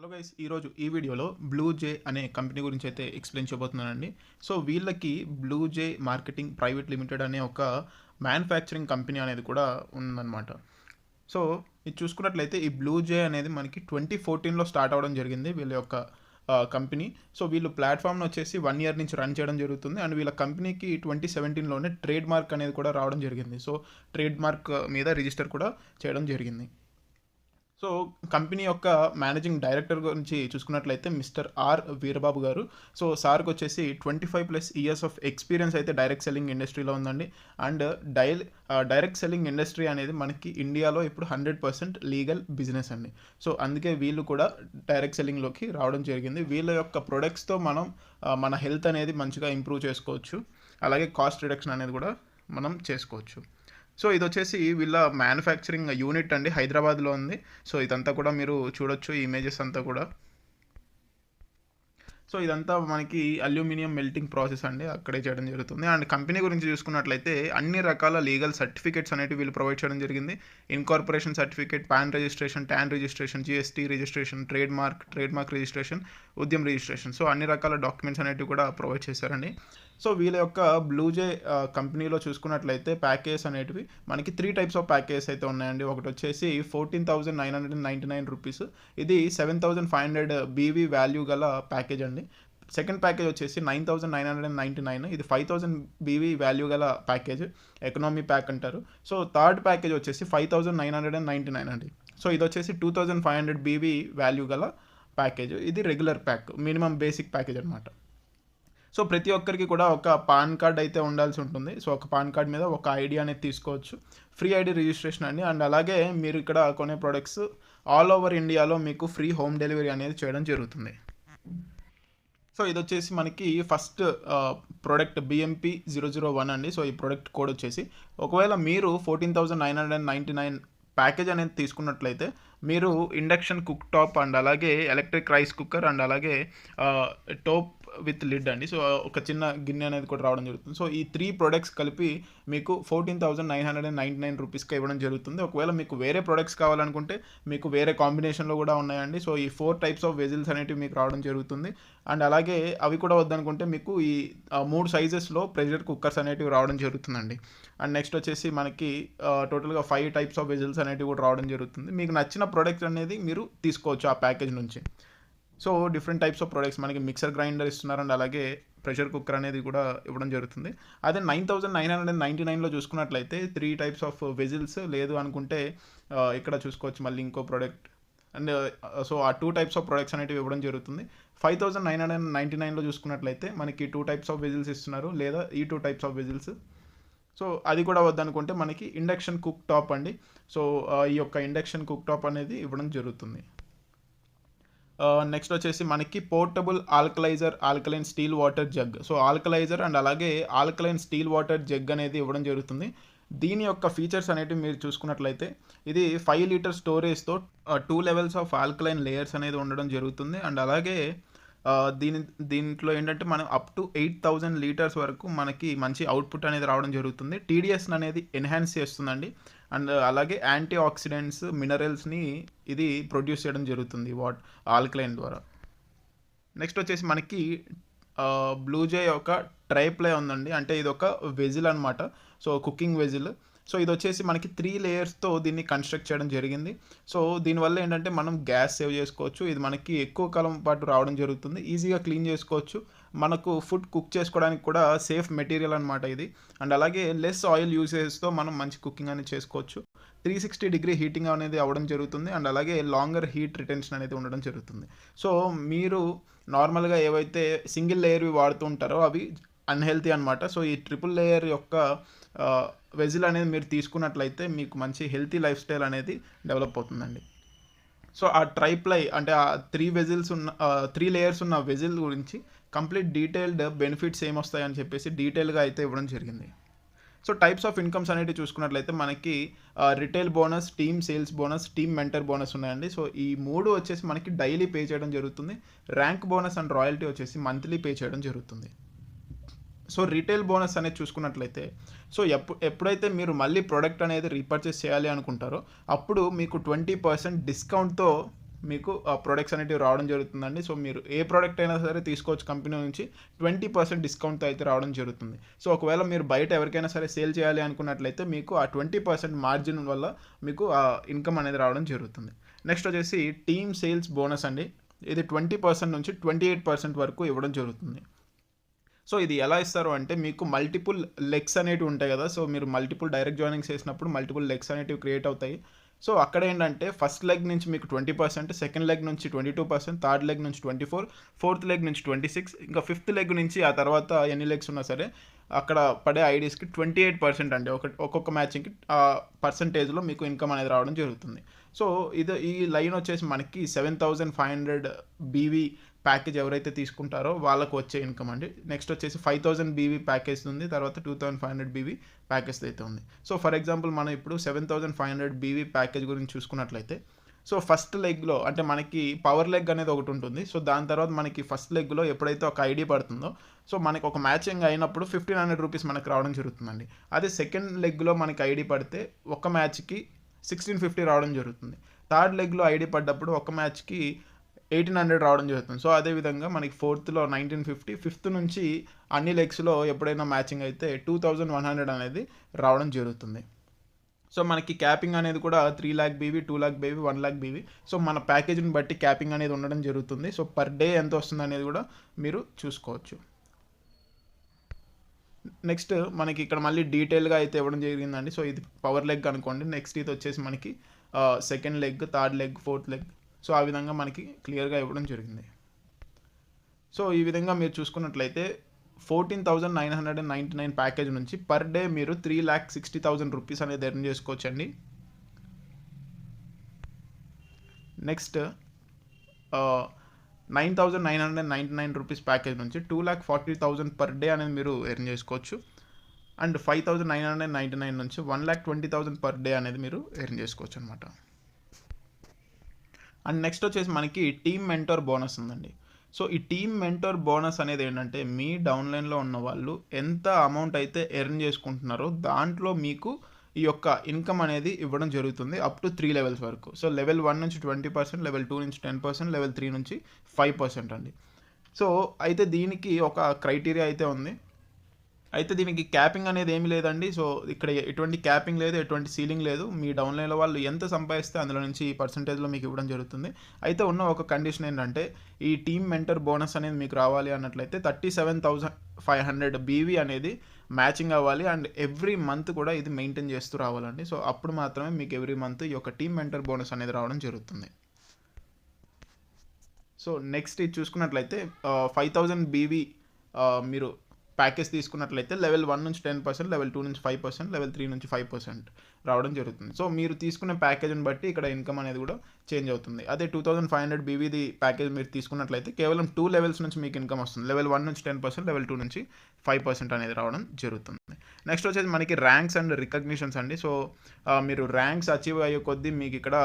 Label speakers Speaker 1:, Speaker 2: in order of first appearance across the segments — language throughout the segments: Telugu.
Speaker 1: హలో గైస్, ఈరోజు ఈ వీడియోలో బ్లూ జే అనే కంపెనీ గురించి అయితే ఎక్స్ప్లెయిన్ చేయబోతున్నానండి. సో వీళ్ళకి బ్లూ జే మార్కెటింగ్ ప్రైవేట్ లిమిటెడ్ అనే ఒక మ్యానుఫ్యాక్చరింగ్ కంపెనీ అనేది కూడా ఉందన్నమాట. సో ఇది చూసుకున్నట్లయితే ఈ బ్లూ జే అనేది మనకి 2014లో స్టార్ట్ అవ్వడం జరిగింది వీళ్ళ యొక్క కంపెనీ. సో వీళ్ళు ప్లాట్ఫామ్ను వచ్చేసి 1 ఇయర్ నుంచి రన్ చేయడం జరుగుతుంది. అండ్ వీళ్ళ కంపెనీకి 2017లోనే ట్రేడ్ మార్క్ అనేది కూడా రావడం జరిగింది. సో ట్రేడ్ మార్క్ మీద రిజిస్టర్ కూడా చేయడం జరిగింది. సో కంపెనీ యొక్క మేనేజింగ్ డైరెక్టర్ గురించి చూసుకున్నట్లయితే మిస్టర్ ఆర్ వీరబాబు గారు. సో సార్కి వచ్చేసి 25+ ఇయర్స్ ఆఫ్ ఎక్స్పీరియన్స్ అయితే డైరెక్ట్ సెల్లింగ్ ఇండస్ట్రీలో ఉందండి. అండ్ డైరెక్ట్ సెల్లింగ్ ఇండస్ట్రీ అనేది మనకి ఇండియాలో ఇప్పుడు 100% లీగల్ బిజినెస్ అండి. సో అందుకే వీళ్ళు కూడా డైరెక్ట్ సెల్లింగ్లోకి రావడం జరిగింది. వీళ్ళ యొక్క ప్రొడక్ట్స్తో మనం మన హెల్త్ అనేది మంచిగా ఇంప్రూవ్ చేసుకోవచ్చు. అలాగే కాస్ట్ రిడక్షన్ అనేది కూడా మనం చేసుకోవచ్చు. సో ఇది వచ్చేసి వీళ్ళ మ్యానుఫ్యాక్చరింగ్ యూనిట్ అండి, హైదరాబాద్లో ఉంది. సో ఇదంతా కూడా మీరు చూడొచ్చు, ఈ ఇమేజెస్ అంతా కూడా. సో ఇదంతా మనకి అల్యూమినియం మెల్టింగ్ ప్రాసెస్ అండి, అక్కడే చేయడం జరుగుతుంది. అండ్ కంపెనీ గురించి చూసుకున్నట్లయితే అన్ని రకాల లీగల్ సర్టిఫికేట్స్ అనేవి వీళ్ళు ప్రొవైడ్ చేయడం జరిగింది. Incorporation certificate, pan registration, tan registration, GST registration, trade mark registration, Udyam registration. So అన్ని రకాల డాక్యుమెంట్స్ అనేవి కూడా ప్రొవైడ్ చేశారండి. సో వీళ్ళ యొక్క బ్లూజే కంపెనీలో చూసుకున్నట్లయితే ప్యాకేజెస్ అనేటివి మనకి 3 టైప్స్ ఆఫ్ ప్యాకేజెస్ అయితే ఉన్నాయండి. ఒకటి వచ్చేసి 14,999 రూపీస్, ఇది 7,500 బీవీ వాల్యూ గల ప్యాకేజ్ అండి. సెకండ్ ప్యాకేజ్ వచ్చేసి 9,999, ఇది 5,000 బీవీ వాల్యూ గల ప్యాకేజ్, ఎకనామీ ప్యాక్ అంటారు. సో థర్డ్ ప్యాకేజ్ వచ్చేసి 5,999 అండి. సో ఇది వచ్చేసి 2,500 బీవీ వాల్యూ గల ప్యాకేజ్, ఇది regular pack, minimum basic package అనమాట. సో ప్రతి ఒక్కరికి కూడా ఒక పాన్ కార్డ్ అయితే ఉండాల్సి ఉంటుంది. సో ఒక పాన్ కార్డ్ మీద ఒక ఐడి అనేది తీసుకోవచ్చు, ఫ్రీ ఐడి రిజిస్ట్రేషన్ అండి. అండ్ అలాగే మీరు ఇక్కడ కొనే ప్రొడక్ట్స్ ఆల్ ఓవర్ ఇండియాలో మీకు ఫ్రీ హోమ్ డెలివరీ అనేది చేయడం జరుగుతుంది. సో ఇది వచ్చేసి మనకి ఫస్ట్ ప్రోడక్ట్ BMP 001 అండి. సో ఈ ప్రోడక్ట్ కోడ్ వచ్చేసి, ఒకవేళ మీరు 14,999 ప్యాకేజ్ అనేది తీసుకున్నట్లయితే మీరు ఇండక్షన్ కుక్ టాప్ అండ్ అలాగే ఎలక్ట్రిక్ రైస్ కుక్కర్ అండ్ అలాగే టోప్ విత్ లిడ్ అండి. సో ఒక చిన్న గిన్నె అనేది కూడా రావడం జరుగుతుంది. సో ఈ 3 ప్రొడక్ట్స్ కలిపి మీకు 14,999 రూపీస్కి ఇవ్వడం జరుగుతుంది. ఒకవేళ మీకు వేరే ప్రొడక్ట్స్ కావాలనుకుంటే మీకు వేరే కాంబినేషన్లో కూడా ఉన్నాయండి. సో ఈ 4 టైప్స్ ఆఫ్ వెజిల్స్ అనేవి మీకు రావడం జరుగుతుంది. అండ్ అలాగే అవి కూడా వద్దనుకుంటే మీకు ఈ 3 సైజెస్లో ప్రెషర్ కుక్కర్స్ అనేటివి రావడం జరుగుతుందండి. అండ్ నెక్స్ట్ వచ్చేసి మనకి టోటల్గా 5 టైప్స్ ఆఫ్ వెజిల్స్ అనేటివి కూడా రావడం జరుగుతుంది. మీకు నచ్చిన ప్రొడక్ట్ అనేది మీరు తీసుకోవచ్చు ఆ ప్యాకేజ్ నుంచి. So different types of products మనకి మిక్సర్ గ్రైండర్ ఇస్తున్నారు అండ్ అలాగే ప్రెషర్ కుక్కర్ అనేది కూడా ఇవ్వడం జరుగుతుంది. అదే 9,999లో చూసుకున్నట్లయితే 3 టైప్స్ ఆఫ్ వెజిల్స్, లేదు అనుకుంటే ఇక్కడ చూసుకోవచ్చు మళ్ళీ ఇంకో ప్రోడక్ట్. అండ్ సో ఆ 2 టైప్స్ ఆఫ్ ప్రొడక్ట్స్ అనేవి ఇవ్వడం జరుగుతుంది. 5,999లో చూసుకున్నట్లయితే మనకి 2 టైప్స్ ఆఫ్ వెజిల్స్ ఇస్తున్నారు, లేదా ఈ 2 టైప్స్ ఆఫ్ వెజిల్స్. సో అది కూడా వద్దనుకుంటే మనకి ఇండక్షన్ కుక్ టాప్ అండి. సో ఈ యొక్క ఇండక్షన్ కుక్ టాప్ అనేది ఇవ్వడం జరుగుతుంది. నెక్స్ట్ వచ్చేసి మనకి portable alkaline steel water jug. So alkalizer and అలాగే ఆల్కలైన్ స్టీల్ వాటర్ జగ్ అనేది ఇవ్వడం జరుగుతుంది. దీని యొక్క ఫీచర్స్ అనేవి మీరు చూసుకున్నట్లయితే ఇది 5 లీటర్ స్టోరేజ్తో 2 లెవెల్స్ ఆఫ్ ఆల్కలైన్ లేయర్స్ అనేది ఉండడం జరుగుతుంది. అండ్ అలాగే దీంట్లో ఏంటంటే మనం అప్ టు 8,000 లీటర్స్ వరకు మనకి మంచి అవుట్పుట్ అనేది రావడం జరుగుతుంది. TDS అనేది ఎన్హాన్స్ చేస్తుందండి. అండ్ అలాగే యాంటీ ఆక్సిడెంట్స్, మినరల్స్ని ఇది ప్రొడ్యూస్ చేయడం జరుగుతుంది ఆల్కలైన్ ద్వారా. నెక్స్ట్ వచ్చేసి మనకి బ్లూజే యొక్క ట్రైప్లై ఉందండి, అంటే ఇది ఒక వెజిల్ అనమాట. So cooking వెజిల్. సో ఇది వచ్చేసి మనకి 3 లేయర్స్తో దీన్ని కన్స్ట్రక్ట్ చేయడం జరిగింది. సో దీనివల్ల ఏంటంటే మనం గ్యాస్ సేవ్ చేసుకోవచ్చు. ఇది మనకి ఎక్కువ కాలం పాటు రావడం జరుగుతుంది, ఈజీగా క్లీన్ చేసుకోవచ్చు. మనకు ఫుడ్ కుక్ చేసుకోవడానికి కూడా సేఫ్ మెటీరియల్ అనమాట ఇది. అండ్ అలాగే లెస్ ఆయిల్ యూసేజ్తో మనం మంచి కుకింగ్ అనేది చేసుకోవచ్చు. 360 డిగ్రీ హీటింగ్ అనేది అవ్వడం జరుగుతుంది. అండ్ అలాగే లాంగర్ హీట్ రిటెన్షన్ అనేది ఉండడం జరుగుతుంది. సో మీరు నార్మల్గా ఏవైతే సింగిల్ లేయర్వి వాడుతూ ఉంటారో అవి అన్హెల్తీ అనమాట. సో ఈ ట్రిపుల్ లేయర్ యొక్క వెజిల్ అనేది మీరు తీసుకున్నట్లయితే మీకు మంచి హెల్తీ లైఫ్ స్టైల్ అనేది డెవలప్ అవుతుందండి. సో ఆ ట్రైప్లై అంటే ఆ 3 లేయర్స్ ఉన్న వెజిల్ గురించి కంప్లీట్ డీటెయిల్డ్ బెనిఫిట్స్ ఏమొస్తాయని చెప్పేసి డీటెయిల్గా అయితే ఇవ్వడం జరిగింది. సో టైప్స్ ఆఫ్ ఇన్కమ్స్ అనేవి చూసుకున్నట్లయితే మనకి retail bonus, team sales bonus, team mentor bonus ఉన్నాయండి. సో ఈ 3 వచ్చేసి మనకి డైలీ పే చేయడం జరుగుతుంది. ర్యాంక్ బోనస్ అండ్ రాయల్టీ వచ్చేసి మంత్లీ పే చేయడం జరుగుతుంది. సో రీటైల్ బోనస్ అనేది చూసుకున్నట్లయితే, సో ఎప్పుడైతే మీరు మళ్ళీ ప్రోడక్ట్ అనేది రీపర్చేస్ చేయాలి అనుకుంటారో అప్పుడు మీకు 20% డిస్కౌంట్తో మీకు ప్రొడక్ట్స్ అనేటివి రావడం జరుగుతుందండి. సో మీరు ఏ ప్రోడక్ట్ అయినా సరే తీసుకోవచ్చు కంపెనీ నుంచి 20% డిస్కౌంట్తో అయితే రావడం జరుగుతుంది. సో ఒకవేళ మీరు బయట ఎవరికైనా సరే సేల్ చేయాలి అనుకున్నట్లయితే మీకు ఆ 20% మార్జిన్ వల్ల మీకు ఆ ఇన్కమ్ అనేది రావడం జరుగుతుంది. నెక్స్ట్ వచ్చేసి టీమ్ సేల్స్ బోనస్ అండి. ఇది 20% నుంచి 28% వరకు ఇవ్వడం జరుగుతుంది. సో ఇది ఎలా ఇస్తారు అంటే మీకు మల్టిపుల్ లెగ్స్ అనేటివి ఉంటాయి కదా. సో మీరు మల్టిపుల్ డైరెక్ట్ జాయినింగ్స్ చేసినప్పుడు మల్టిపుల్ లెగ్స్ అనేటివి క్రియేట్ అవుతాయి. సో అక్కడ ఏంటంటే ఫస్ట్ లెగ్ నుంచి మీకు 20%, సెకండ్ లెగ్ నుంచి 22%, థర్డ్ లెగ్ నుంచి 24%, ఫోర్త్ లెగ్ నుంచి 26%, ఇంకా ఫిఫ్త్ లెగ్ నుంచి ఆ తర్వాత ఎన్ని లెగ్స్ ఉన్నా సరే అక్కడ పడే ఐడీస్కి 28% అండి. ఒక్కొక్క మ్యాచింగ్కి పర్సంటేజ్లో మీకు ఇన్కమ్ అనేది రావడం జరుగుతుంది. సో ఈ లైన్ వచ్చేసి మనకి 7500 బీవీ ప్యాకేజ్ ఎవరైతే తీసుకుంటారో వాళ్ళకు వచ్చే ఇన్కమ్ అండి. నెక్స్ట్ వచ్చేసి 5000 బీవీ ప్యాకేజ్ ఉంది, తర్వాత 2500 బీవీ ప్యాకేజ్ అయితే ఉంది. సో ఫర్ ఎగ్జాంపుల్ మనం ఇప్పుడు 7500 బీవీ ప్యాకేజ్ గురించి చూసుకున్నట్లయితే సో ఫస్ట్ లెగ్లో అంటే మనకి పవర్ లెగ్ అనేది ఒకటి ఉంటుంది. సో దాని తర్వాత మనకి ఫస్ట్ లెగ్లో ఎప్పుడైతే ఒక ఐడి పడుతుందో సో మనకి ఒక మ్యాచింగ్ అయినప్పుడు 1500 రూపీస్ మనకు రావడం జరుగుతుందండి. అదే సెకండ్ లెగ్లో మనకి ఐడి పడితే ఒక మ్యాచ్కి 1650 రావడం జరుగుతుంది. థర్డ్ లెగ్లో ఐడి పడ్డప్పుడు ఒక మ్యాచ్కి 1800 రావడం జరుగుతుంది. సో అదేవిధంగా మనకి ఫోర్త్లో 1950, ఫిఫ్త్ నుంచి అన్ని లెగ్స్లో ఎప్పుడైనా మ్యాచింగ్ అయితే 2100 అనేది రావడం జరుగుతుంది. సో మనకి క్యాపింగ్ అనేది కూడా 3 lakh బీవీ, 2 lakh బీవీ, 1 lakh బీవీ. సో మన ప్యాకేజీని బట్టి క్యాపింగ్ అనేది ఉండడం జరుగుతుంది. సో పర్ డే ఎంత వస్తుంది అనేది కూడా మీరు చూసుకోవచ్చు. నెక్స్ట్ మనకి ఇక్కడ మళ్ళీ డీటెయిల్గా అయితే ఇవ్వడం జరిగిందండి. సో ఇది పవర్ లెగ్ అనుకోండి. నెక్స్ట్ ఇది వచ్చేసి మనకి second leg, third leg, fourth leg. So ఆ విధంగా మనకి క్లియర్గా ఇవ్వడం జరిగింది. సో ఈ విధంగా మీరు చూసుకున్నట్లయితే 14,999 ప్యాకేజ్ నుంచి పర్ డే మీరు 3,60,000 రూపీస్ అనేది ఎర్న్ చేసుకోవచ్చండి. నెక్స్ట్ 9,999 రూపీస్ ప్యాకేజ్ నుంచి 2,40,000 పర్ డే అనేది మీరు ఎర్న్ చేసుకోవచ్చు. అండ్ 5,999 నుంచి 1,20,000 పర్ డే అనేది మీరు ఎర్న్ చేసుకోవచ్చు అనమాట. అండ్ నెక్స్ట్ వచ్చేసి మనకి టీమ్ మెంటర్ బోనస్ ఉందండి. సో ఈ టీమ్ మెంటర్ బోనస్ అనేది ఏంటంటే మీ డౌన్లైన్లో ఉన్న వాళ్ళు ఎంత అమౌంట్ అయితే ఎర్న్ చేసుకుంటున్నారో దాంట్లో మీకు ఈ యొక్క ఇన్కమ్ అనేది ఇవ్వడం జరుగుతుంది అప్ టు 3 లెవెల్స్ వరకు. సో లెవెల్ 1 నుంచి 20%, లెవెల్ 2 నుంచి 10%, లెవెల్ 3 నుంచి 5% అండి. సో అయితే దీనికి ఒక క్రైటీరియా అయితే ఉంది. అయితే దీనికి క్యాపింగ్ అనేది ఏమి లేదండి. సో ఇక్కడ ఎటువంటి క్యాపింగ్ లేదు, ఎటువంటి సీలింగ్ లేదు. మీ డౌన్లైన్లో వాళ్ళు ఎంత సంపాదిస్తే అందులో నుంచి ఈ పర్సంటేజ్లో మీకు ఇవ్వడం జరుగుతుంది. అయితే ఉన్న ఒక కండిషన్ ఏంటంటే ఈ టీమ్ మెంటర్ బోనస్ అనేది మీకు రావాలి అన్నట్లయితే 37,500 బీవీ అనేది మ్యాచింగ్ అవ్వాలి. అండ్ ఎవ్రీ మంత్ కూడా ఇది మెయింటైన్ చేస్తూ రావాలండి. సో అప్పుడు మాత్రమే మీకు ఎవ్రీ మంత్ ఈ యొక్క టీమ్ మెంటర్ బోనస్ అనేది రావడం జరుగుతుంది. సో నెక్స్ట్ ఇది చూసుకున్నట్లయితే 5000 బీవీ మీరు ప్యాకేజ్ తీసుకున్నట్లయితే లెవెల్ 1 నుంచి 10%, లెవెల్ 2 నుంచి 5%, లెవెల్ 3 నుంచి 5% రావడం జరుగుతుంది. సో మీరు తీసుకునే ప్యాకేజ్ని బట్టి ఇక్కడ ఇన్కమ్ అనేది కూడా చేంజ్ అవుతుంది. అదే 2500 బీవీది ప్యాకేజ్ మీరు తీసుకున్నట్లయితే కేవలం 2 లెవెల్స్ నుంచి మీకు ఇన్కమ్ వస్తుంది. లెవెల్ 1 నుంచి 10%, లెవెల్ 2 నుంచి 5% అనేది రావడం జరుగుతుంది. నెక్స్ట్ వచ్చేసి మనకి ర్యాంక్స్ అండ్ రికగ్నిషన్స్ అండి. సో మీరు ర్యాంక్స్ అచీవ్ అయ్యే కొద్దీ మీకు ఇక్కడ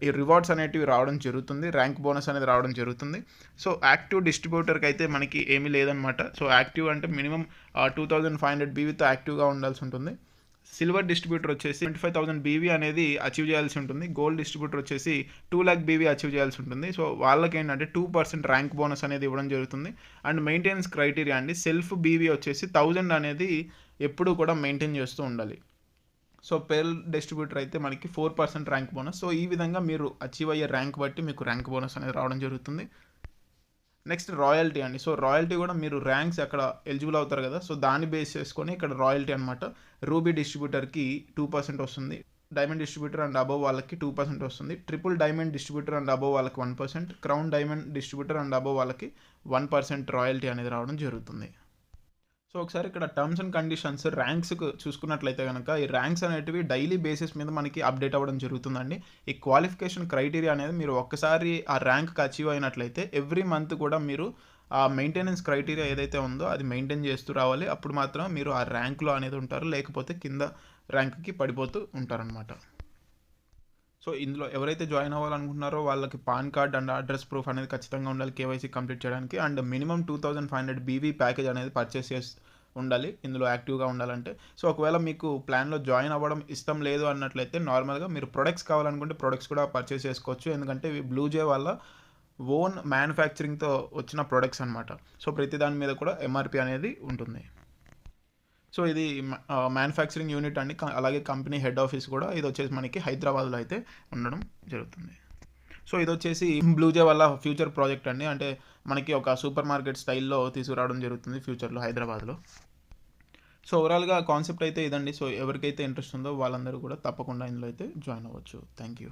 Speaker 1: ఈ రివార్డ్స్ అనేటివి రావడం జరుగుతుంది, ర్యాంక్ బోనస్ అనేది రావడం జరుగుతుంది. సో యాక్టివ్ డిస్ట్రిబ్యూటర్కి అయితే మనకి ఏమీ లేదనమాట. సో యాక్టివ్ అంటే మినిమం 2500 బీవీతో యాక్టివ్గా ఉండాల్సి ఉంటుంది. సిల్వర్ డిస్ట్రిబ్యూటర్ వచ్చేసి 25,000 బీవీ అనేది అచీవ్ చేయాల్సి ఉంటుంది. గోల్డ్ డిస్ట్రిబ్యూటర్ వచ్చేసి 2 lakh బీవీ అచీవ్ చేయాల్సి ఉంటుంది. సో వాళ్ళకి ఏంటంటే 2% ర్యాంక్ బోనస్ అనేది ఇవ్వడం జరుగుతుంది. అండ్ మెయింటెనెన్స్ క్రైటీరియా అండి, సెల్ఫ్ బీవీ వచ్చేసి 1000 అనేది ఎప్పుడూ కూడా మెయింటైన్ చేస్తూ ఉండాలి. సో పేల్ డిస్ట్రిబ్యూటర్ అయితే మనకి 4% ర్యాంక్ బోనస్. సో ఈ విధంగా మీరు అచీవ్ అయ్యే ర్యాంక్ బట్టి మీకు ర్యాంక్ బోనస్ అనేది రావడం జరుగుతుంది. నెక్స్ట్ రాయల్టీ అండి. సో రాయల్టీ కూడా మీరు ర్యాంక్స్ అక్కడ ఎలిజిబుల్ అవుతారు కదా, సో దాన్ని బేస్ చేసుకొని ఇక్కడ రాయల్టీ అనమాట. రూబీ డిస్ట్రిబ్యూటర్కి 2% వస్తుంది, డైమండ్ డిస్ట్రిబ్యూటర్ అండ్ అబవ్ వాళ్ళకి 2% వస్తుంది, triple diamond distributor and above వాళ్ళకి 1%, crown diamond distributor and above వాళ్ళకి 1% రాయల్టీ అనేది రావడం జరుగుతుంది. సో ఒకసారి ఇక్కడ టర్మ్స్ అండ్ కండిషన్స్ ర్యాంక్స్కి చూసుకున్నట్లయితే కనుక ఈ ర్యాంక్స్ అనేటివి డైలీ బేసిస్ మీద మనకి అప్డేట్ అవ్వడం జరుగుతుందండి. ఈ క్వాలిఫికేషన్ క్రైటీరియా అనేది మీరు ఒక్కసారి ఆ ర్యాంక్కి అచీవ్ అయినట్లయితే ఎవ్రీ మంత్ కూడా మీరు ఆ మెయింటెనెన్స్ క్రైటీరియా ఏదైతే ఉందో అది మెయింటైన్ చేస్తూ రావాలి. అప్పుడు మాత్రం మీరు ఆ ర్యాంక్లో అనేది ఉంటారు, లేకపోతే కింద ర్యాంక్కి పడిపోతూ ఉంటారనమాట. సో ఇందులో ఎవరైతే జాయిన్ అవ్వాలనుకుంటున్నారో వాళ్ళకి pan card and address proof అనేది ఖచ్చితంగా ఉండాలి కేవైసీ కంప్లీట్ చేయడానికి. అండ్ మినిమం 2500 బీవీ ప్యాకేజ్ అనేది పర్చేస్ ఉండాలి ఇందులో యాక్టివ్గా ఉండాలంటే. సో ఒకవేళ మీకు ప్లాన్లో జాయిన్ అవ్వడం ఇష్టం లేదు అన్నట్లయితే నార్మల్గా మీరు ప్రొడక్ట్స్ కావాలనుకుంటే ప్రొడక్ట్స్ కూడా పర్చేస్ చేసుకోవచ్చు. ఎందుకంటే ఇవి బ్లూజే వాళ్ళ ఓన్ మ్యానుఫ్యాక్చరింగ్తో వచ్చిన ప్రొడక్ట్స్ అనమాట. సో ప్రతి దాని మీద కూడా ఎంఆర్పి అనేది ఉంటుంది. సో ఇది మ్యానుఫ్యాక్చరింగ్ యూనిట్ అండి. అలాగే కంపెనీ హెడ్ ఆఫీస్ కూడా ఇది వచ్చేసి మనకి హైదరాబాద్లో అయితే ఉండడం జరుగుతుంది. సో ఇది వచ్చేసి బ్లూజే వల్ల ఫ్యూచర్ ప్రాజెక్ట్ అండి. అంటే మనకి ఒక సూపర్ మార్కెట్ స్టైల్లో తీసుకురావడం జరుగుతుంది ఫ్యూచర్లో హైదరాబాద్లో. సో ఓవరాల్గా కాన్సెప్ట్ అయితే ఇదండి. సో ఎవరికైతే ఇంట్రెస్ట్ ఉందో వాళ్ళందరూ కూడా తప్పకుండా ఇందులో అయితే జాయిన్ అవ్వచ్చు. Thank you.